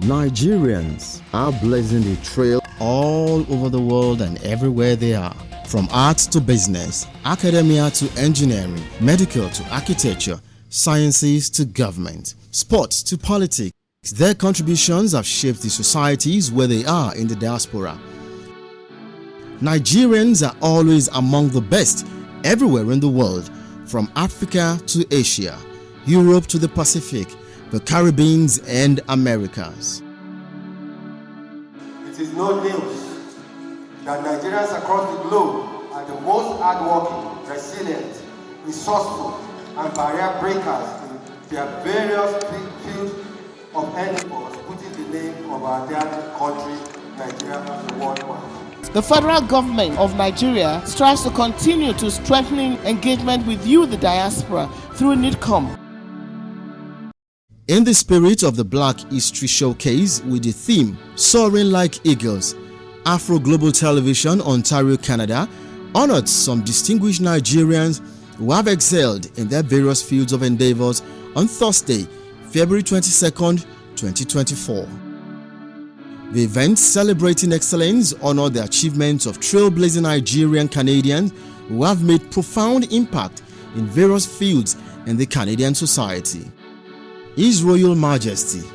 Nigerians are blazing the trail all over the world and everywhere they are. From art to business, academia to engineering, medical to architecture, sciences to government, sports to politics, their contributions have shaped the societies where they are in the diaspora. Nigerians are always among the best everywhere in the world, from Africa to Asia, Europe to the Pacific, the Caribbean and Americas. It is no news that Nigerians across the globe are the most hardworking, resilient, resourceful, and barrier breakers in their various fields of endeavors, putting the name of our dear country, Nigeria, on the world map. The federal government of Nigeria strives to continue to strengthen engagement with you, the diaspora, through NIDCOM. In the spirit of the Black History Showcase with the theme Soaring Like Eagles, Afro Global Television, Ontario, Canada, honored some distinguished Nigerians who have excelled in their various fields of endeavors on Thursday, February 22nd, 2024. The event celebrating excellence honored the achievements of trailblazing Nigerian Canadians who have made profound impact in various fields in the Canadian society. His Royal Majesty,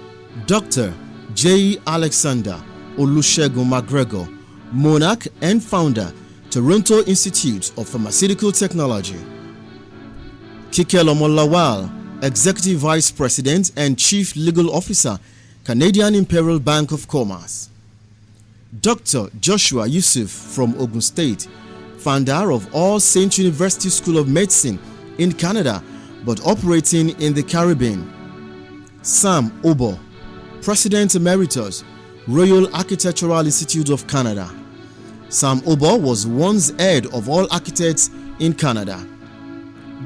Dr. J. Alexander Olusegun McGregor, Monarch and Founder, Toronto Institute of Pharmaceutical Technology. Kikelomo Lawal, Executive Vice President and Chief Legal Officer, Canadian Imperial Bank of Commerce. Dr. Joshua Yusuf from Ogun State, founder of All Saints University School of Medicine in Canada but operating in the Caribbean. Sam Obo, President Emeritus, Royal Architectural Institute of Canada. Sam Obo was once head of all architects in Canada.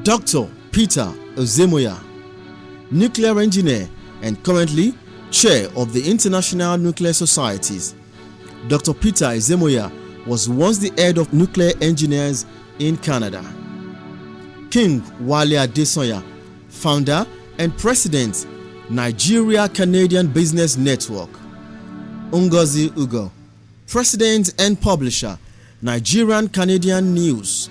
Dr. Peter Ozemoya, nuclear engineer and currently Chair of the International Nuclear Societies. Dr. Peter Ozemoya was once the head of nuclear engineers in Canada. King Wale Adesoya, founder and president, Nigeria Canadian Business Network. Ngozi Ugo, president and publisher, Nigerian Canadian News.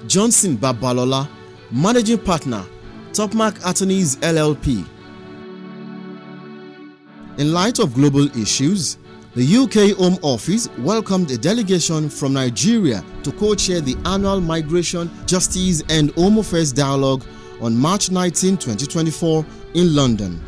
Johnson Babalola, managing partner, Topmark Attorneys LLP. In light of global issues, the UK Home Office welcomed a delegation from Nigeria to co-chair the annual Migration, Justice and Home Affairs Dialogue on March 19, 2024 in London.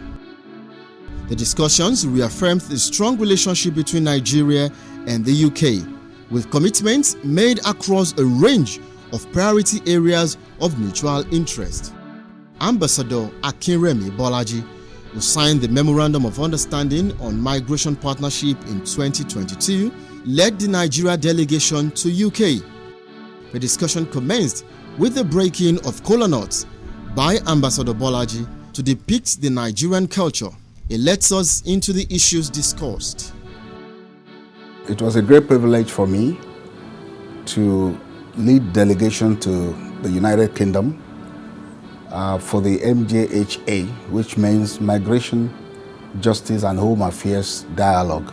The discussions reaffirmed the strong relationship between Nigeria and the UK, with commitments made across a range of priority areas of mutual interest. Ambassador Akinremi Bolaji, who signed the Memorandum of Understanding on Migration Partnership in 2022, led the Nigeria delegation to UK. The discussion commenced with the breaking of kola nuts by Ambassador Bolaji to depict the Nigerian culture. It lets us into the issues discussed. It was a great privilege for me to lead delegation to the United Kingdom for the MJHA, which means Migration, Justice and Home Affairs Dialogue.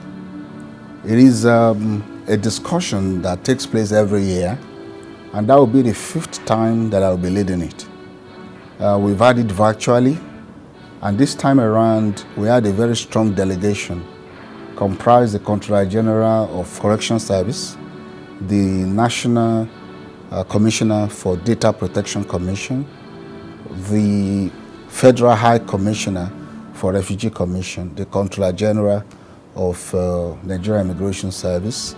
It is a discussion that takes place every year, and that will be the 5th time that I will be leading it. We've had it virtually, and this time around we had a very strong delegation comprised the Controller General of Correction Service, the National Commissioner for Data Protection Commission, the Federal High Commissioner for Refugee Commission, the Controller General of Nigeria Immigration Service,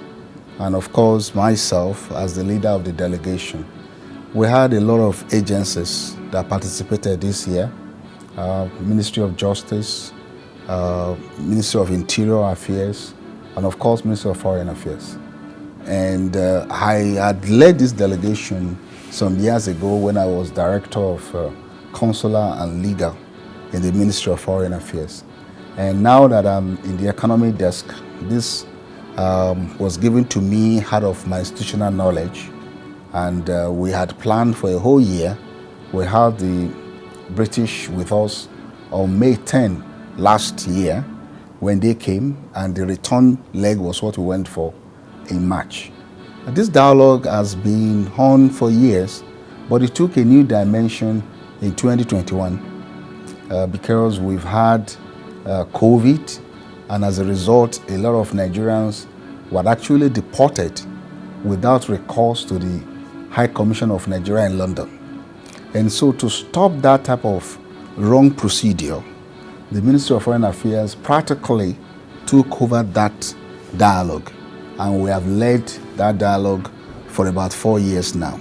and of course myself as the leader of the delegation. We had a lot of agencies that participated this year, Ministry of Justice, Ministry of Interior Affairs, and of course Ministry of Foreign Affairs. And I had led this delegation some years ago when I was Director of Consular and Legal in the Ministry of Foreign Affairs. And now that I'm in the economy desk, this was given to me out of my institutional knowledge, and we had planned for a whole year. We had the British with us on May 10 last year, when they came, and the return leg was what we went for in March. And this dialogue has been on for years, but it took a new dimension in 2021 because we've had COVID, and as a result, a lot of Nigerians were actually deported without recourse to the High Commission of Nigeria in London. And so to stop that type of wrong procedure, the Ministry of Foreign Affairs practically took over that dialogue, and we have led that dialogue for about 4 years now.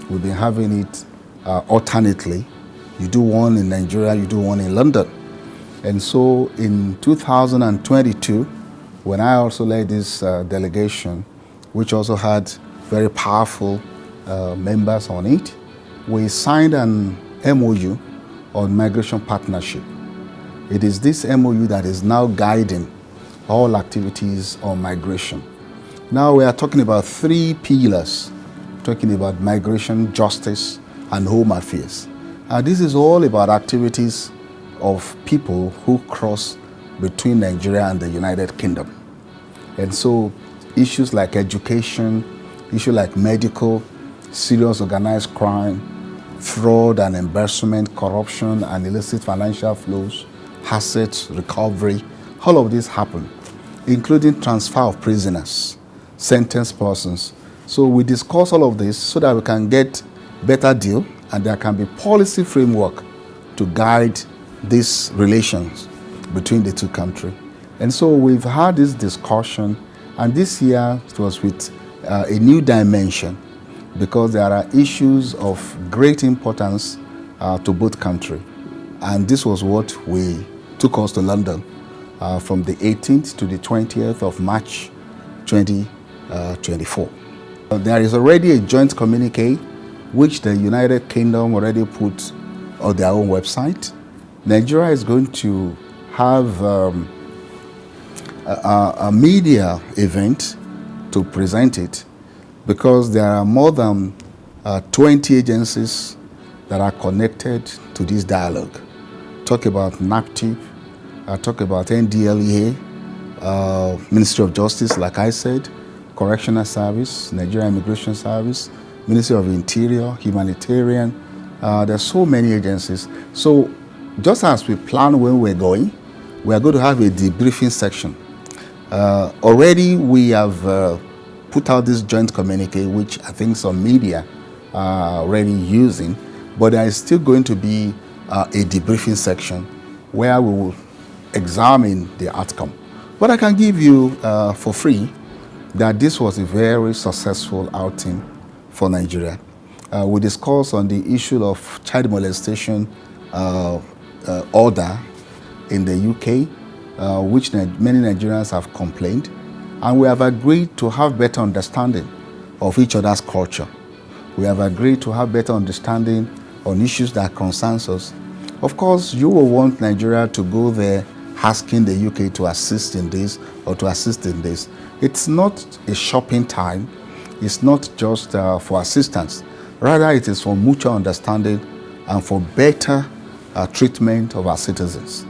We've been having it alternately. You do one in Nigeria, you do one in London. And so in 2022, when I also led this delegation, which also had very powerful members on it, we signed an MOU on migration partnership. It is this MOU that is now guiding all activities on migration. Now we are talking about 3 pillars, talking about migration, justice, and home affairs. And this is all about activities of people who cross between Nigeria and the United Kingdom. And so issues like education, issues like medical, serious organized crime, fraud and embezzlement, corruption and illicit financial flows, assets recovery, all of this happen, including transfer of prisoners, sentenced persons. So we discuss all of this so that we can get better deal, and there can be policy framework to guide these relations between the two countries. And so we've had this discussion, and this year it was with a new dimension, because there are issues of great importance to both countries. And this was what we took us to London from the 18th to the 20th of March 2024. There is already a joint communique which the United Kingdom already put on their own website. Nigeria is going to have a media event to present it, because there are more than 20 agencies that are connected to this dialogue. Talk about NAPTIP, talk about NDLEA, Ministry of Justice, like I said, Correctional Service, Nigeria Immigration Service, Ministry of Interior, Humanitarian. There are so many agencies. So just as we plan when we're going, we are going to have a debriefing section. Already we have put out this joint communique, which I think some media are already using, but there is still going to be a debriefing section where we will examine the outcome. But I can give you for free that this was a very successful outing for Nigeria. We discussed on the issue of child molestation order in the UK, which many Nigerians have complained, and we have agreed to have better understanding of each other's culture. We have agreed to have better understanding on issues that concern us. Of course, you will want Nigeria to go there asking the UK to assist in this or to assist in this. It's not a shopping time. It's not just for assistance. Rather, it is for mutual understanding and for better treatment of our citizens.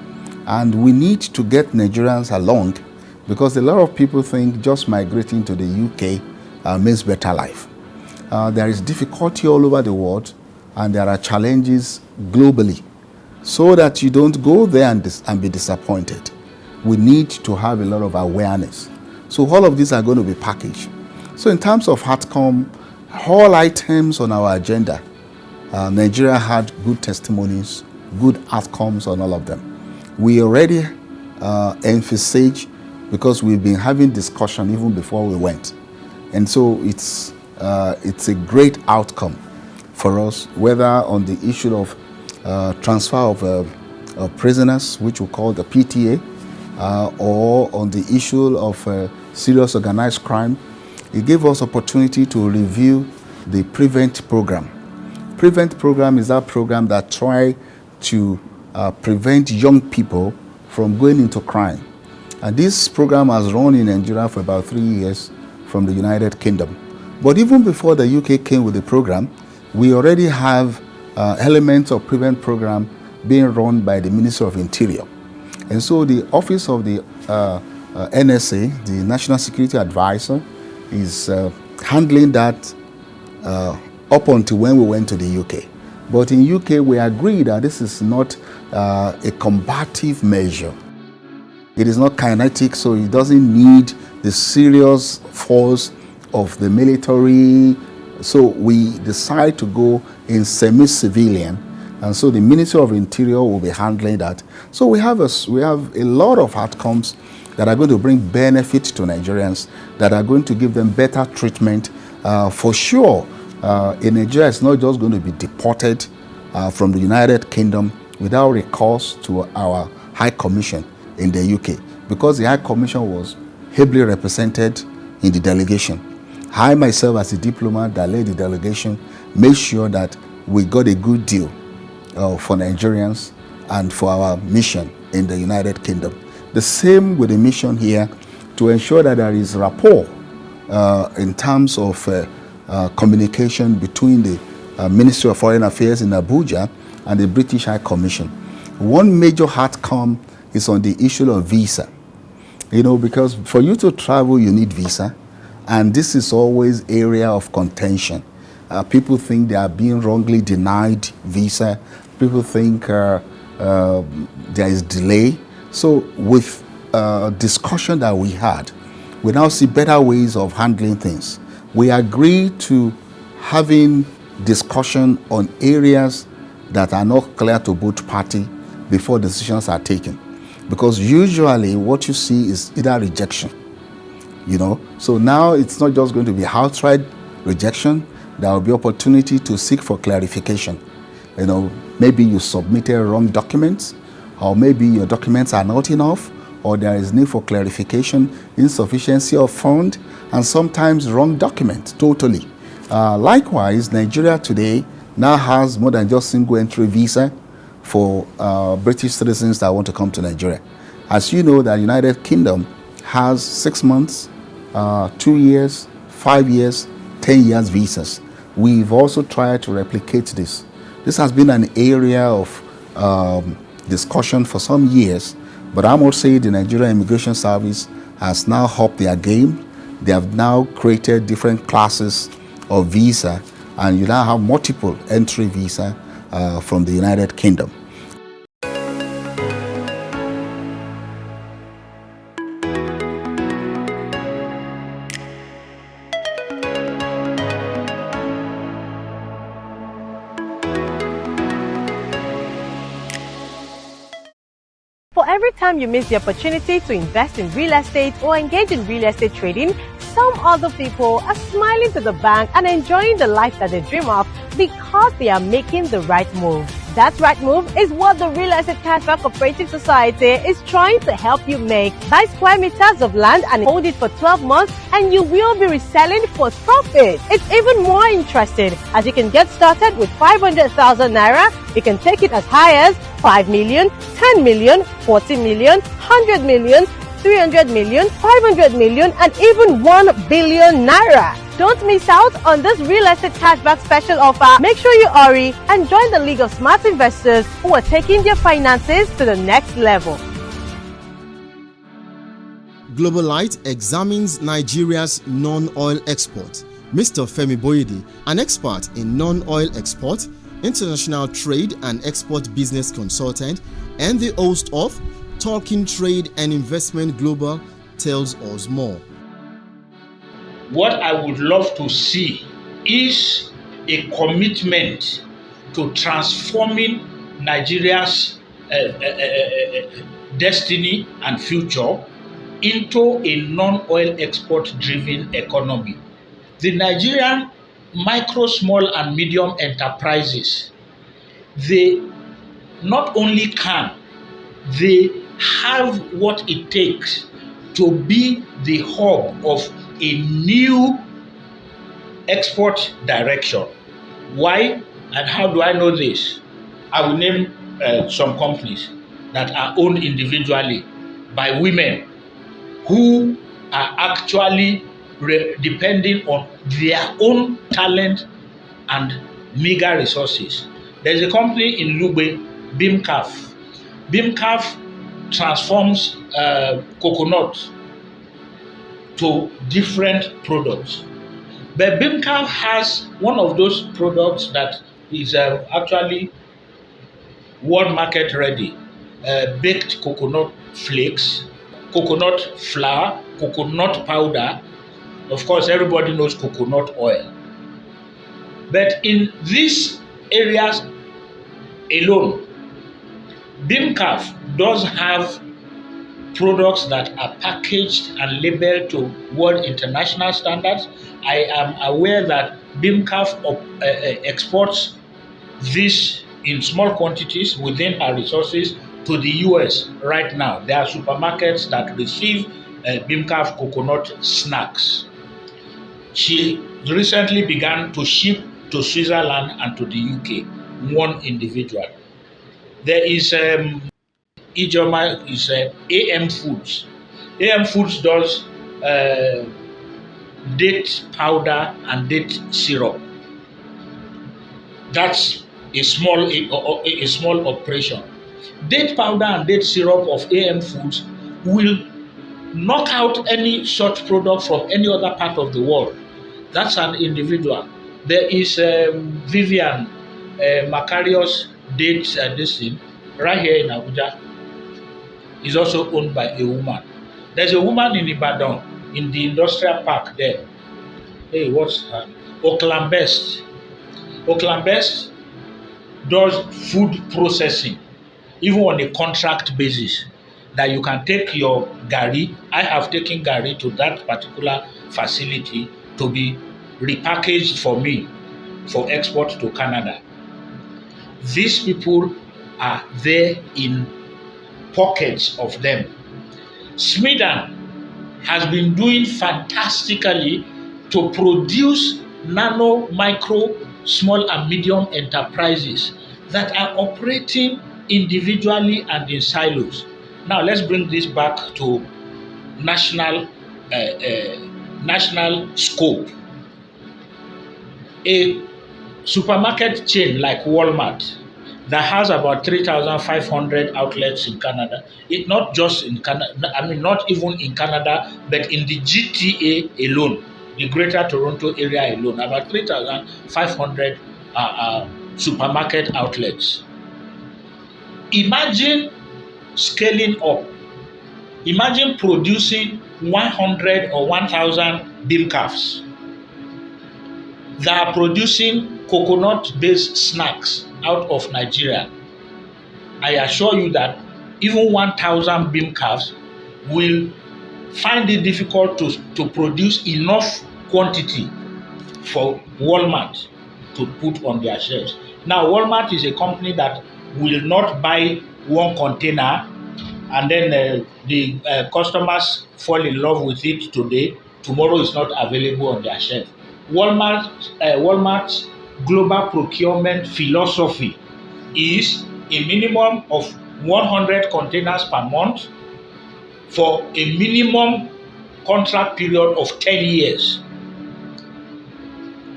And we need to get Nigerians along, because a lot of people think just migrating to the UK means better life. There is difficulty all over the world, and there are challenges globally. So that you don't go there and be disappointed, we need to have a lot of awareness. So all of these are going to be packaged. So in terms of outcome, all items on our agenda, Nigeria had good testimonies, good outcomes on all of them. We already emphasized, because we've been having discussion even before we went. And so it's a great outcome for us, whether on the issue of transfer of prisoners, which we call the PTA, or on the issue of serious organized crime. It gave us opportunity to review the PREVENT program. PREVENT program is that program that tries to prevent young people from going into crime. And this program has run in Nigeria for about 3 years from the United Kingdom. But even before the UK came with the program, we already have elements of PREVENT program being run by the Ministry of Interior. And so the office of the NSA, the National Security Advisor, is handling that up until when we went to the UK. But in UK, we agree that this is not a combative measure. It is not kinetic, so it doesn't need the serious force of the military. So we decide to go in semi-civilian, and so the Ministry of Interior will be handling that. So we have a lot of outcomes that are going to bring benefit to Nigerians, that are going to give them better treatment. For sure, in Nigeria, it's not just going to be deported from the United Kingdom without recourse to our High Commission in the UK, because the High Commission was ably represented in the delegation. I myself, as a diplomat that led the delegation, made sure that we got a good deal for Nigerians and for our mission in the United Kingdom. The same with the mission here, to ensure that there is rapport in terms of communication between the Ministry of Foreign Affairs in Abuja and the British High Commission. One major outcome is on the issue of visa. Because for you to travel, you need visa, and this is always area of contention. People think they are being wrongly denied visa. People think there is delay. So with discussion that we had, we now see better ways of handling things. We agreed to having discussion on areas that are not clear to both parties before decisions are taken. Because usually what you see is either rejection, So now it's not just going to be outright rejection. There will be opportunity to seek for clarification. Maybe you submitted wrong documents, or maybe your documents are not enough, or there is need for clarification, insufficiency of fund, and sometimes wrong document totally. Likewise, Nigeria today now has more than just single entry visa for British citizens that want to come to Nigeria. As you know, the United Kingdom has 6 months, 2 years, 5 years, 10 years visas. We've also tried to replicate this. This has been an area of discussion for some years, but I must say the Nigerian Immigration Service has now upped their game. They have now created different classes of visa, and you now have multiple entry visa from the United Kingdom. For every time you miss the opportunity to invest in real estate or engage in real estate trading, some other people are smiling to the bank and enjoying the life that they dream of because they are making the right move. That right move is what the Real Estate Cashback Cooperative Society is trying to help you make. Buy square meters of land and hold it for 12 months and you will be reselling for profit. It's even more interesting as you can get started with 500,000 Naira. You can take it as high as 5 million, 10 million, 40 million, 100 million, 300 million, 500 million, and even 1 billion Naira. Don't miss out on this real estate cashback special offer. Make sure you hurry and join the League of Smart Investors who are taking their finances to the next level. Globalite examines Nigeria's non-oil export. Mr. Femi Boyede, an expert in non-oil export, international trade and export business consultant, and the host of Talking Trade and Investment Global, tells us more. What I would love to see is a commitment to transforming Nigeria's destiny and future into a non-oil export-driven economy. The Nigerian micro, small, and medium enterprises, they not only can, they have what it takes to be the hub of a new export direction. Why and how do I know this? I will name some companies that are owned individually by women who are actually depending on their own talent and meager resources. There's a company in Lugbe, BIMCAF. BIMCAF transforms coconut to different products. But Bimcaf has one of those products that is actually world market ready. Baked coconut flakes, coconut flour, coconut powder. Of course, everybody knows coconut oil. But in these areas alone, Bimcaf does have products that are packaged and labeled to world international standards. I am aware that Bimcaf exports this in small quantities within her resources to the US right now. There are supermarkets that receive Bimcaf coconut snacks. She recently began to ship to Switzerland and to the UK, one individual. There is Ijoma is AM Foods. AM Foods does date powder and date syrup. That's a small operation. Date powder and date syrup of AM Foods will knock out any such product from any other part of the world. That's an individual. There is Vivian Macarius date this thing right here in Abuja. Is also owned by a woman. There's a woman in Ibadan in the industrial park there. Hey, what's her? Oaklambest. Oaklambest does food processing, even on a contract basis, that you can take your gari. I have taken gari to that particular facility to be repackaged for me for export to Canada. These people are there in pockets of them. Smidan has been doing fantastically to produce nano, micro, small and medium enterprises that are operating individually and in silos. Now let's bring this back to national scope. A supermarket chain like Walmart that has about 3,500 outlets in Canada. It not just in Canada, I mean not even in Canada, but in the GTA alone, the Greater Toronto area alone, about 3,500 supermarket outlets. Imagine scaling up. Imagine producing 100 or 1,000 Bimcafs that are producing coconut-based snacks out of Nigeria. I assure you that even 1,000 Bimcafs will find it difficult to produce enough quantity for Walmart to put on their shelves. Now, Walmart is a company that will not buy one container and then the customers fall in love with it today. Tomorrow it's not available on their shelf. Walmart's global procurement philosophy is a minimum of 100 containers per month for a minimum contract period of 10 years.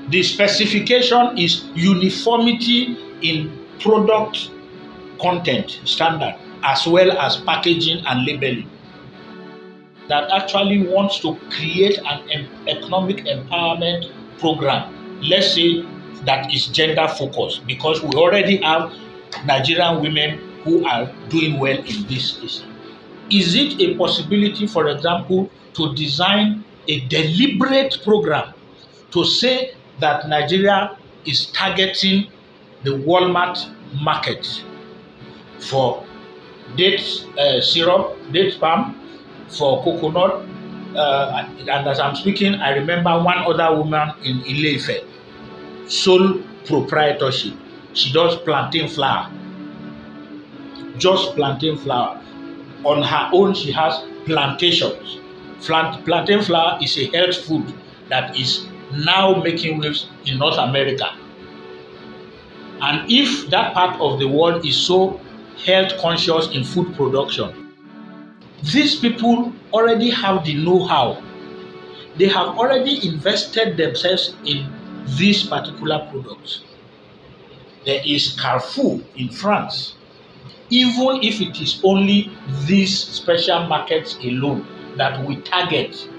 The specification is uniformity in product content standard as well as packaging and labeling. That actually wants to create an economic empowerment program, let's say that is gender focused, because we already have Nigerian women who are doing well in this space. Is it a possibility, for example, to design a deliberate program to say that Nigeria is targeting the Walmart market for date syrup, date palm, for coconut, and as I'm speaking, I remember one other woman in Ile-Ife, sole proprietorship. She does plantain flour, just plantain flour. On her own, she has plantations. Plantain flour is a health food that is now making waves in North America. And if that part of the world is so health conscious in food production, these people already have the know-how. They have already invested themselves in these particular products. There is Carrefour in France. even if it is only these special markets alone that we target.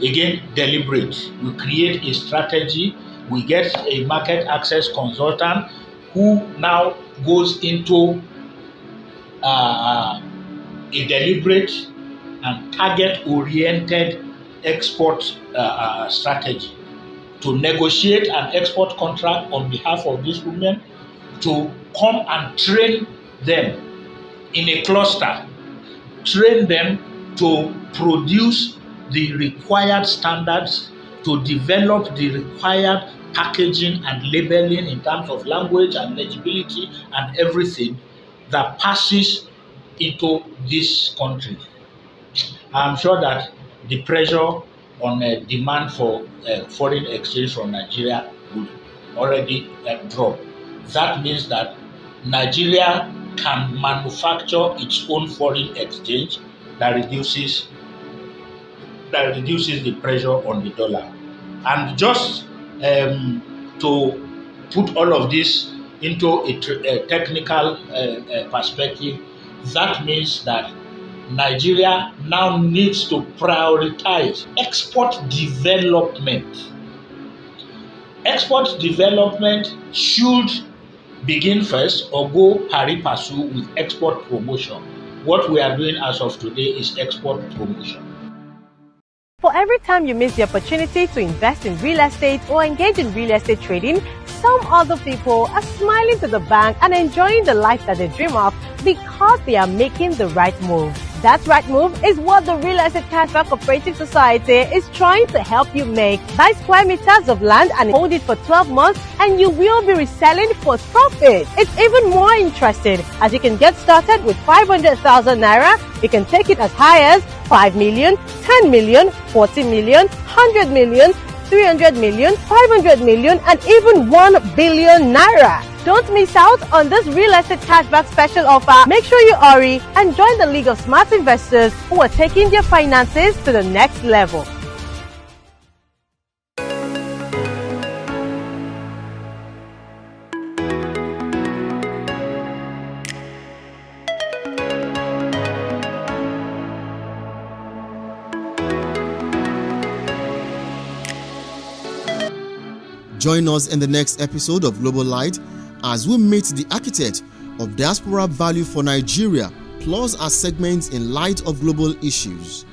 Again, deliberate. We create a strategy. We get a market access consultant who now goes into a deliberate and target-oriented export strategy to negotiate an export contract on behalf of these women, to come and train them in a cluster, train them to produce the required standards, to develop the required packaging and labeling in terms of language and legibility and everything that passes into this country. I'm sure that the pressure on demand for foreign exchange from Nigeria will already drop. That means that Nigeria can manufacture its own foreign exchange that reduces the pressure on the dollar. And just to put all of this into a technical perspective, that means that Nigeria now needs to prioritize export development. Export development should begin first or go pari passu with export promotion. What we are doing as of today is export promotion. For every time you miss the opportunity to invest in real estate or engage in real estate trading, some other people are smiling to the bank and enjoying the life that they dream of because they are making the right move. That right move is what the Real Estate Cashback Cooperative Society is trying to help you make. Buy square meters of land and hold it for 12 months and you will be reselling for profit. It's even more interesting as you can get started with 500,000 Naira. You can take it as high as 5 million, 10 million, 40 million, 100 million, 300 million, 500 million, and even 1 billion Naira. Don't miss out on this real estate cashback special offer. Make sure you hurry and join the League of Smart Investors who are taking their finances to the next level. Join us in the next episode of Global Light as we meet the architect of diaspora value for Nigeria, plus our segments in light of global issues.